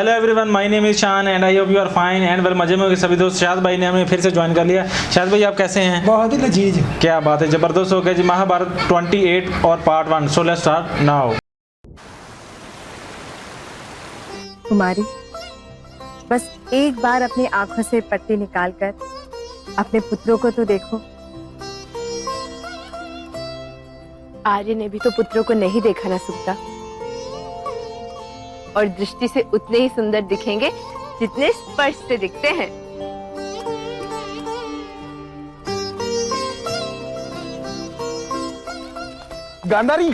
Hello everyone, my name is Shaan and I hope you are fine and well. मजे में होंगे सभी दोस्त। शायद भाई ने हमें फिर से ज्वाइन कर लिया। शायद भाई आप कैसे हैं? बहुत ही लजीज। क्या बात है, जबरदस्त हो गया जी। महाभारत 28 और part 1। So let's start now. Kumari, बस एक बार अपनी आंखों से पट्टी निकालकर अपने पुत्रों को तो देखो। आर्य ने भी तो पुत्रों को नहीं देखा ना सुप्ता, और दृष्टि से उतने ही सुंदर दिखेंगे जितने स्पर्श से दिखते हैं। गांधारी,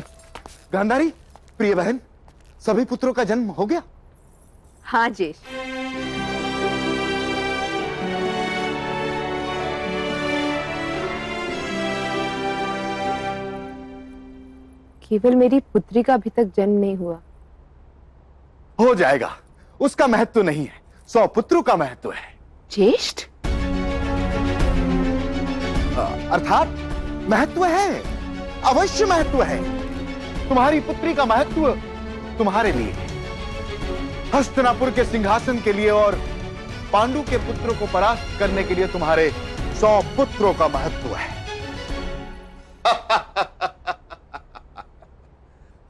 गांधारी, प्रिय बहन, सभी पुत्रों का जन्म हो गया? हाँ जेश, केवल मेरी पुत्री का अभी तक जन्म नहीं हुआ। हो जाएगा, उसका महत्व नहीं है, 100 पुत्रों का महत्व है। ज्येष्ठ? अर्थात महत्व है, अवश्य महत्व है। तुम्हारी पुत्री का महत्व तुम्हारे लिए है, हस्तिनापुर के सिंहासन के लिए और पांडु के पुत्रों को परास्त करने के लिए तुम्हारे 100 पुत्रों का महत्व है।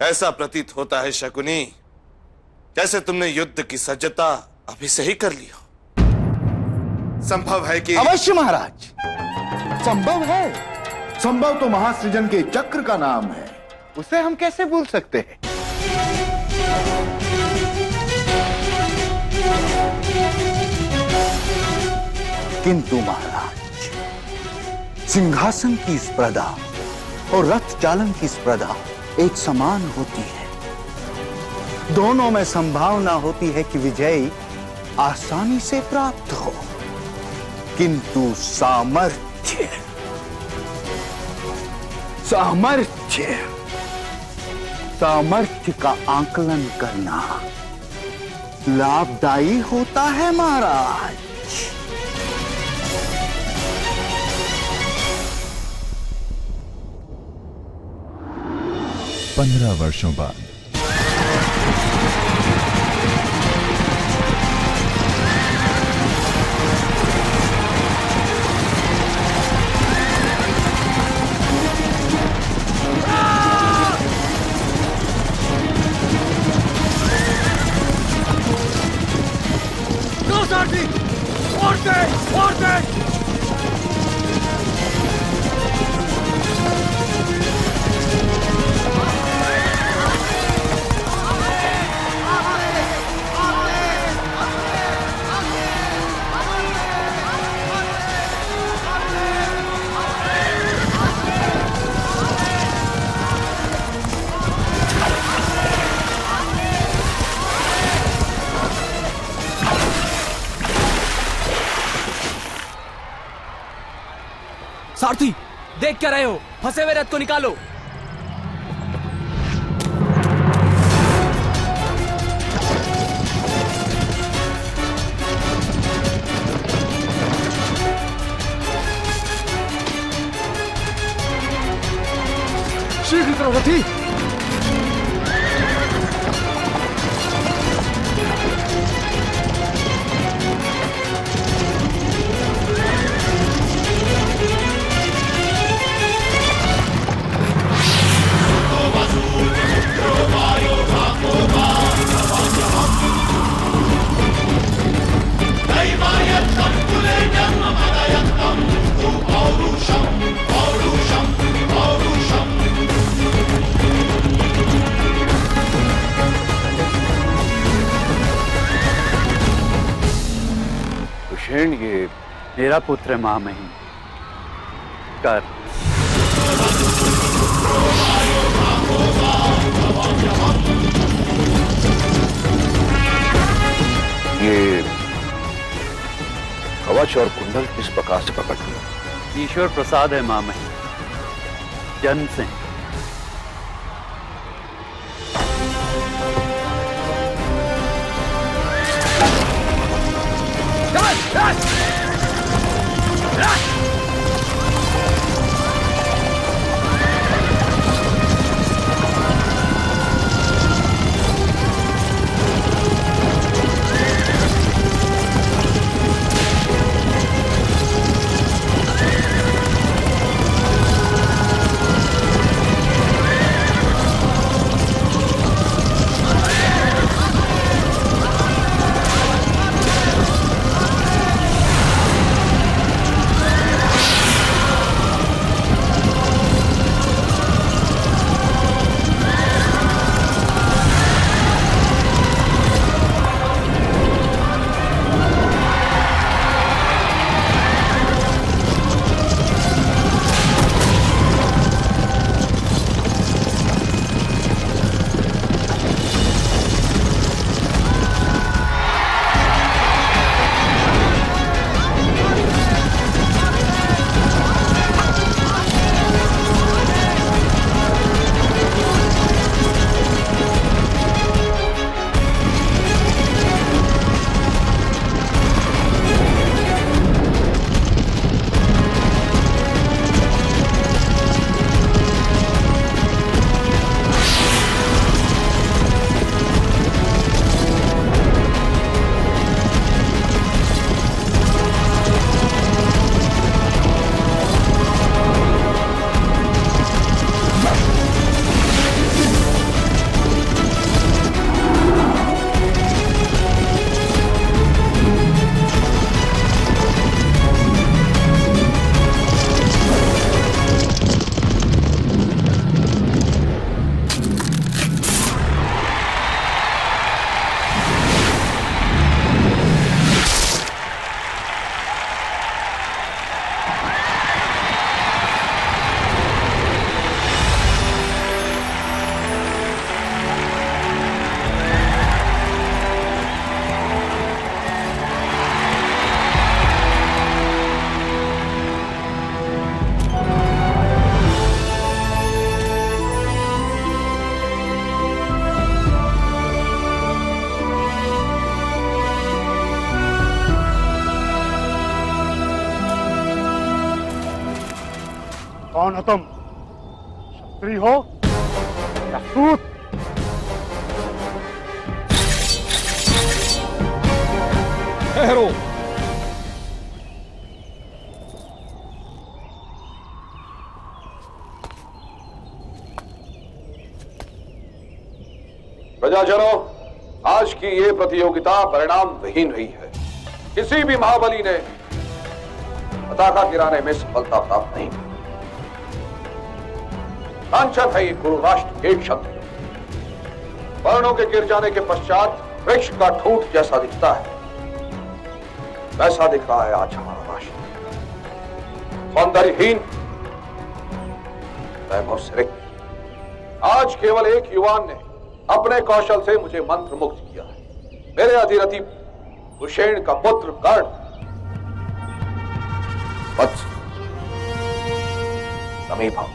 ऐसा प्रतीत होता है शकुनी, जैसे तुमने युद्ध की सज्जता अभी से ही कर ली हो। संभव है कि... अवश्य महाराज, संभव है। संभव तो महासृजन के चक्र का नाम है, उसे हम कैसे भूल सकते हैं। किंतु महाराज, सिंहासन की स्पर्धा और रथ चालन की स्पर्धा एक समान होती है। दोनों में संभावना होती है कि विजय आसानी से प्राप्त हो, किंतु सामर्थ्य सामर्थ्य सामर्थ्य का आकलन करना लाभदायी होता है महाराज। 15 वर्षों बाद सारथी, देख क्या रहे हो? फंसे हुए रथ को निकालो। शीघ्र करो रथी। ये मेरा पुत्र है महामहिम। कर ये कवच और कुंडल किस प्रकार से पकड़ लिया? ईश्वर प्रसाद है महामहिम, जन्म से। हो तुम? क्षत्रिय हो या सूत? ठहरो। प्रजाजनों, आज की ये प्रतियोगिता परिणाम विहीन रही है। किसी भी महाबली ने पताका गिराने में सफलता प्राप्त नहीं की। लांछन है ये कुरु राष्ट्र के क्षत्रिय। वर्णों के गिर जाने के पश्चात वृक्ष का ठूंठ जैसा दिखता है, वैसा दिख रहा है आज हमारा राष्ट्र। सौंदर्यहीन, वैभव से रिक्त। आज केवल एक युवान ने अपने कौशल से मुझे मंत्र मुक्त किया है। मेरे अधिरथी सुषेण का पुत्र कर्ण। वत्स, समीप आओ।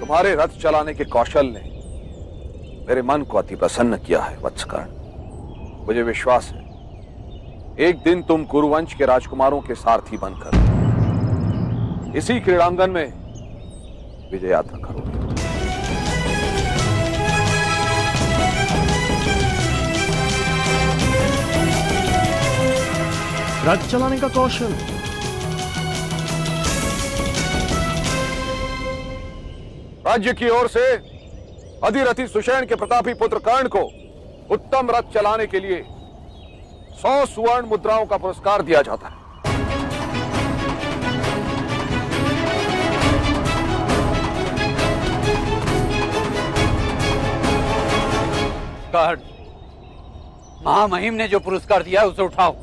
तुम्हारे रथ चलाने के कौशल ने मेरे मन को अति प्रसन्न किया है वत्सकर्ण। मुझे विश्वास है एक दिन तुम कुरुवंश के राजकुमारों के सारथी बनकर इसी क्रीड़ांगन में विजय यात्रा करोगे। रथ चलाने का कौशल? राज्य की ओर से अधिरथी सुषेण के प्रतापी पुत्र कर्ण को उत्तम रथ चलाने के लिए 100 सुवर्ण मुद्राओं का पुरस्कार दिया जाता है। कर्ण, महामहिम ने जो पुरस्कार दिया है उसे उठाओ।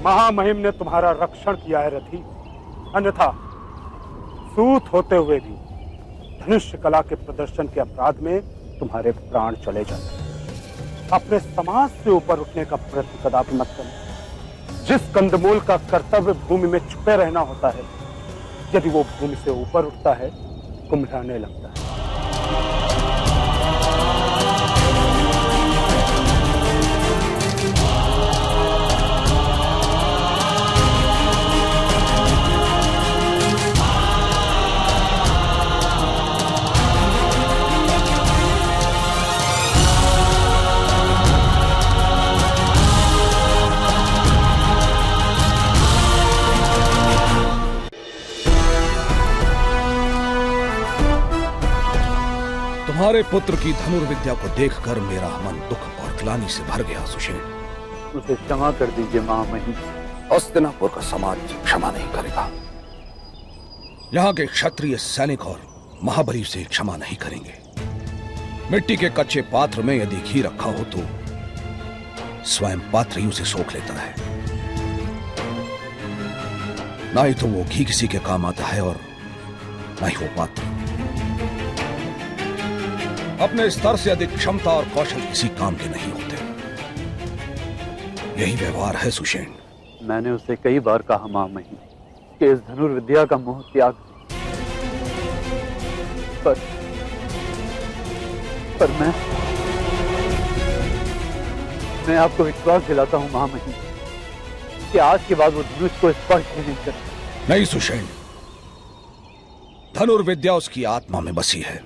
महामहिम ने तुम्हारा रक्षण किया है रथी, अन्यथा सूत होते हुए भी धनुष्य कला के प्रदर्शन के अपराध में तुम्हारे प्राण चले जाते। अपने समाज से ऊपर उठने का प्रयत्न कदापि मत करना। जिस कंदमूल का कर्तव्य भूमि में छुपे रहना होता है, यदि वो भूमि से ऊपर उठता है, कुम्हलाने लगता है। तुम्हारे पुत्र की धनुर्विद्या को देखकर मेरा मन दुख और ग्लानि से भर गया सुषेण। उसे क्षमा कर दीजिए महामहिम। हस्तिनापुर का समाज क्षमा नहीं करेगा। यहाँ के क्षत्रिय सैनिक और महाबली से क्षमा नहीं करेंगे। मिट्टी के कच्चे पात्र में यदि घी रखा हो तो स्वयं पात्र ही उसे सोख लेता है, ना ही तो वो घी किसी के काम आता है और ना ही वो पात्र। अपने स्तर से अधिक क्षमता और कौशल किसी काम के नहीं होते। यही व्यवहार है सुषेण। मैंने उसे कई बार कहा महामहिम कि इस धनुर्विद्या का मोह त्याग दे। पर मैं आपको विश्वास दिलाता हूं महामहिम कि आज के बाद वो धनुष को स्पर्श भी नहीं करता। नहीं सुषेण, धनुर्विद्या उसकी आत्मा में बसी है।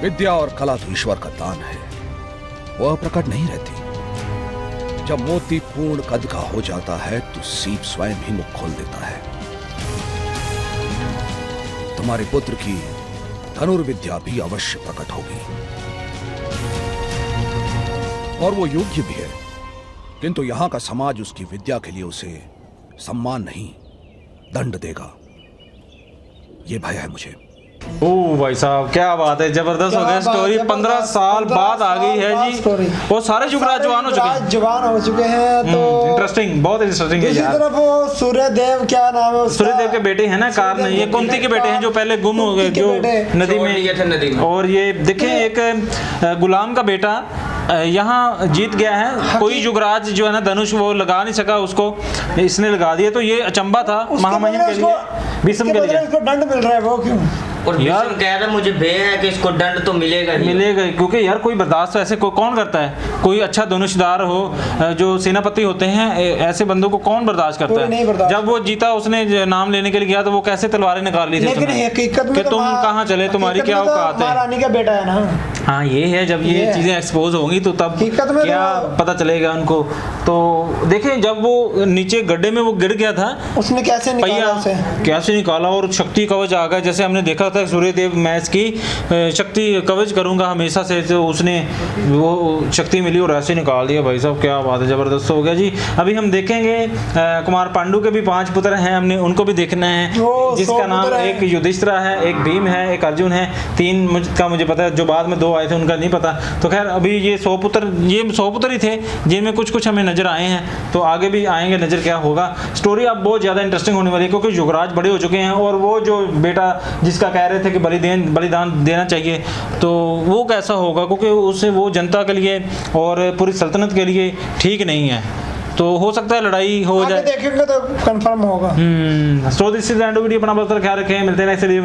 विद्या और कला तो ईश्वर का दान है, वह प्रकट नहीं रहती। जब मोती पूर्ण कद का हो जाता है तो सीप स्वयं ही मुख खोल देता है। तुम्हारे पुत्र की धनुर्विद्या भी अवश्य प्रकट होगी और वो योग्य भी है, किंतु यहां का समाज उसकी विद्या के लिए उसे सम्मान नहीं दंड देगा। ये भय है मुझे। ओ भाई साहब क्या बात है, जबरदस्त हो गया स्टोरी। 15 साल बाद आ गई है जी, वो सारे युवराज जवान हो चुके हैं। जवान हो चुके हैं। तो इंटरेस्टिंग, बहुत इंटरेस्टिंग है दूसरी यार। तरफ वो सूर्यदेव, क्या नाम है उसका? सूर्यदेव के बेटे हैं ना कारण, ये कुंती के बेटे हैं जो पहले गुम हो गए, जो नदी में। और ये देखें एक गुलाम का बेटा यहाँ जीत गया है। कोई युवराज जो है ना धनुष वो लगा नहीं सका, उसको इसने लगा दिया। तो ये अचंबा था महामहिम के लिए, भीष्म के लिए। इसको दंड मिल रहा है, वो क्यों? और भीष्म कह रहा मुझे भय है कि इसको दंड तो मिलेगा ही मिलेगा, क्योंकि यार कोई बर्दाश्त ऐसे कौन करता है? कोई अच्छा धनुषधार हो, जो सेनापति होते हैं, ऐसे बंदों को कौन बर्दाश्त करता है? जब वो जीता, उसने नाम लेने के लिए गया तो वो कैसे तलवारें निकाल ली थी लेकिन हकीकत में कि तुम कहाँ चले, तुम्हारी क्या औकात है? महारानी का बेटा है ना। हाँ ये है, जब ये चीजें एक्सपोज होंगी तो तब क्या पता चलेगा उनको। तो देखें जब वो नीचे गड्ढे में वो गिर गया था, उसने कैसे निकाला उसे? कैसे निकाला, और शक्ति कवच आ गया। जैसे हमने देखा था सूर्यदेव, मैं इसकी शक्ति कवच करूंगा हमेशा से, तो उसने वो शक्ति मिली और ऐसे निकाल दिया। भाई साहब क्या बात है, जबरदस्त हो गया जी। अभी हम देखेंगे कुमार पांडु के भी 5 पुत्र हैं, हमने उनको भी देखना है, जिसका नाम एक युधिष्ठिर है, एक भीम है, एक अर्जुन है। 3 का मुझे पता है, जो बाद में 2 आए थे उनका नहीं पता। तो खैर अभी ये 100 पुत्र ही थे, जिनमें कुछ हमें नजर आए हैं, तो आगे भी आएंगे नजर क्या होगा। स्टोरी अब बहुत ज़्यादा इंटरेस्टिंग होने वाली है, क्योंकि युवराज बड़े हो चुके हैं, और वो जो बेटा जिसका कह रहे थे कि बलिदान देना चाहिए, तो वो कैसा होगा, क्योंकि उससे वो जनता के लिए और पूरी सल्तनत के लिए ठीक नहीं है। तो हो सकता है लड़ाई हो जाए, देखेंगे तो कंफर्म होगा। So this is the end of video. अपना बहुत ख्याल रखें, मिलते हैं नेक्स्ट वीडियो में।